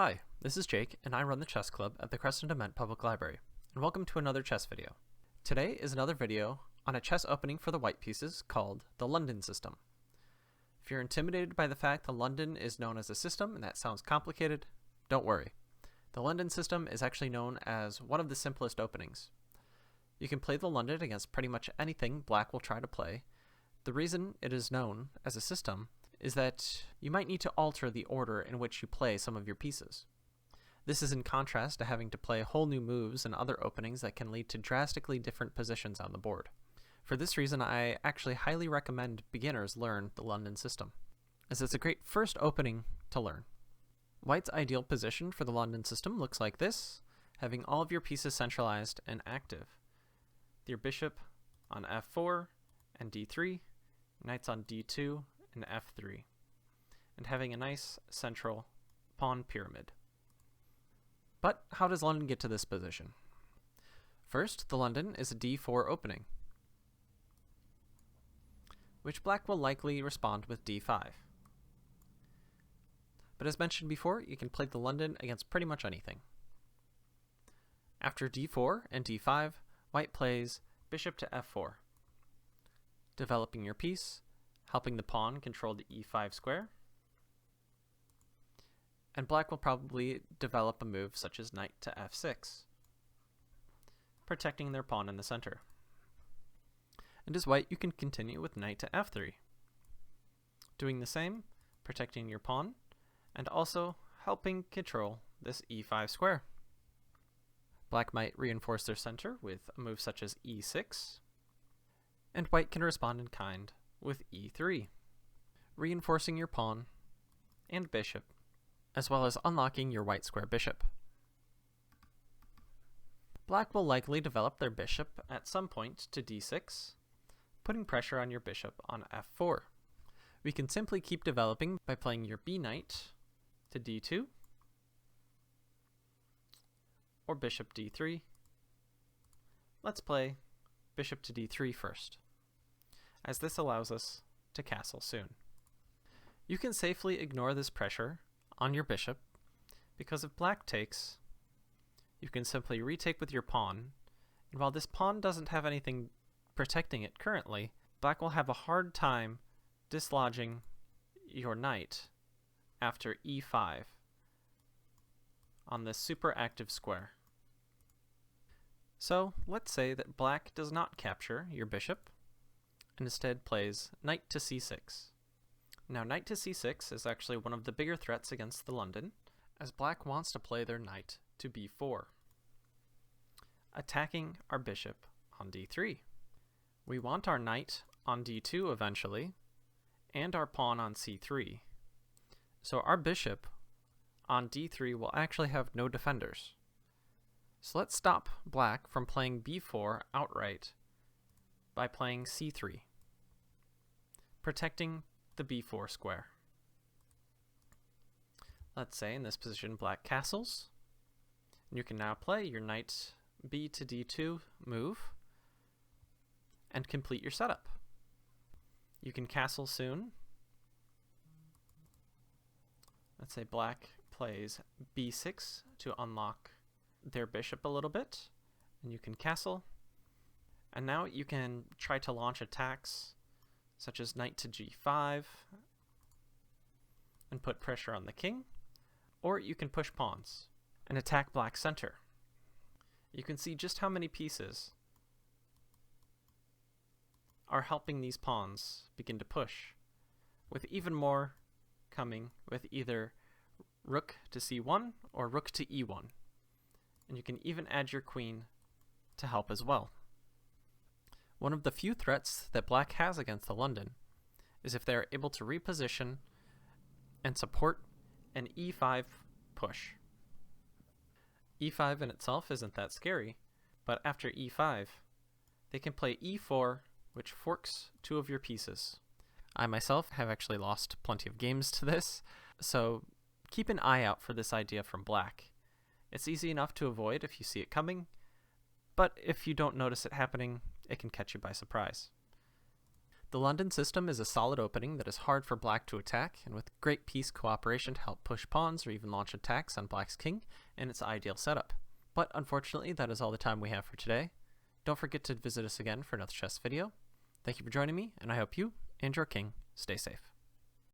Hi, this is Jake, and I run the chess club at the Creston-Dement Public Library, and welcome to another chess video. Today is another video on a chess opening for the white pieces called the London system. If you're intimidated by the fact that London is known as a system and that sounds complicated, don't worry. The London system is actually known as one of the simplest openings. You can play the London against pretty much anything black will try to play. The reason it is known as a system is that you might need to alter the order in which you play some of your pieces. This is in contrast to having to play whole new moves and other openings that can lead to drastically different positions on the board. For this reason, I actually highly recommend beginners learn the London system, as it's a great first opening to learn. White's ideal position for the London system looks like this, having all of your pieces centralized and active. Your bishop on f4 and d3, knights on d2 and f3, and having a nice central pawn pyramid. But how does London get to this position? First, the London is a d4 opening, which black will likely respond with d5. But as mentioned before, you can play the London against pretty much anything. After d4 and d5, white plays bishop to f4, developing your piece, helping the pawn control the e5 square, and black will probably develop a move such as knight to f6, protecting their pawn in the center. And as white, you can continue with knight to f3, doing the same, protecting your pawn, and also helping control this e5 square. Black might reinforce their center with a move such as e6, and white can respond in kind with e3, reinforcing your pawn and bishop, as well as unlocking your white square bishop. Black will likely develop their bishop at some point to d6, putting pressure on your bishop on f4. We can simply keep developing by playing your b knight to d2, or bishop d3. Let's play bishop to d3 first, as this allows us to castle soon. You can safely ignore this pressure on your bishop, because if black takes, you can simply retake with your pawn, and while this pawn doesn't have anything protecting it currently, black will have a hard time dislodging your knight after e5 on this super active square. So let's say that black does not capture your bishop and instead plays knight to c6. Now knight to c6 is actually one of the bigger threats against the London, as black wants to play their knight to b4, attacking our bishop on d3. We want our knight on d2 eventually, and our pawn on c3. So our bishop on d3 will actually have no defenders. So let's stop black from playing b4 outright by playing c3, protecting the b4 square. Let's say in this position black castles, and you can now play your knight b to d2 move and complete your setup. You can castle soon. Let's say black plays b6 to unlock their bishop a little bit, and you can castle. And now you can try to launch attacks such as knight to g5 and put pressure on the king, or you can push pawns and attack black's center. You can see just how many pieces are helping these pawns begin to push, with even more coming with either rook to c1 or rook to e1. And you can even add your queen to help as well. One of the few threats that black has against the London is if they are able to reposition and support an e5 push. e5 in itself isn't that scary, but after e5, they can play e4, which forks two of your pieces. I myself have actually lost plenty of games to this, so keep an eye out for this idea from black. It's easy enough to avoid if you see it coming, but if you don't notice it happening, it can catch you by surprise. The London system is a solid opening that is hard for black to attack, and with great piece cooperation to help push pawns or even launch attacks on black's king, and its ideal setup. But unfortunately, that is all the time we have for today. Don't forget to visit us again for another chess video. Thank you for joining me, and I hope you and your king stay safe.